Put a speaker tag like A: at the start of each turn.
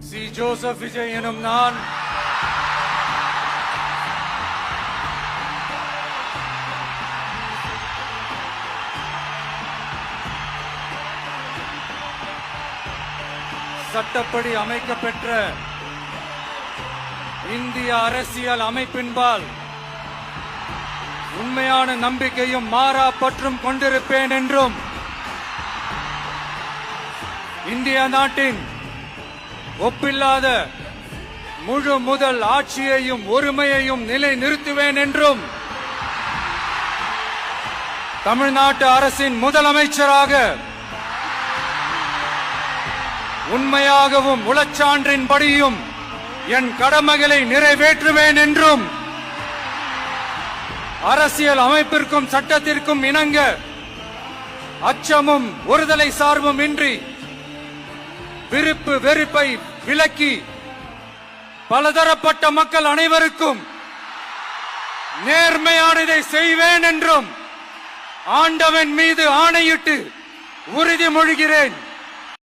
A: C. Joseph Vijay எனும் நான் சட்டப்படி அமைக்கப்பெற்ற இந்திய அரசியல் அமைப்பின்பால் உண்மையான நம்பிக்கையும் மாறா பற்றும் கொண்டிருப்பேன் என்றும் இந்திய நாட்டின் ஒப்பில்லாத முழு முதல் ஆட்சியையும் ஒருமையையும் நிலைநிறுத்துவேன் என்றும் தமிழ்நாட்டு அரசின் முதலமைச்சராக உண்மையாகவும் உளச்சான்றின்படியும் என் கடமைகளை நிறைவேற்றுவேன் என்றும் அரசியல் அமைப்பிற்கும் சட்டத்திற்கும் இணங்க அச்சமும் ஒருதலை சார்பும் இன்றி விருப்பு வெறுப்பை விலக்கி பலதரப்பட்ட மக்கள் அனைவருக்கும் நேர்மையானதை செய்வேன் என்றும் ஆண்டவன் மீது ஆணையிட்டு உறுதிமொழிகிறேன்.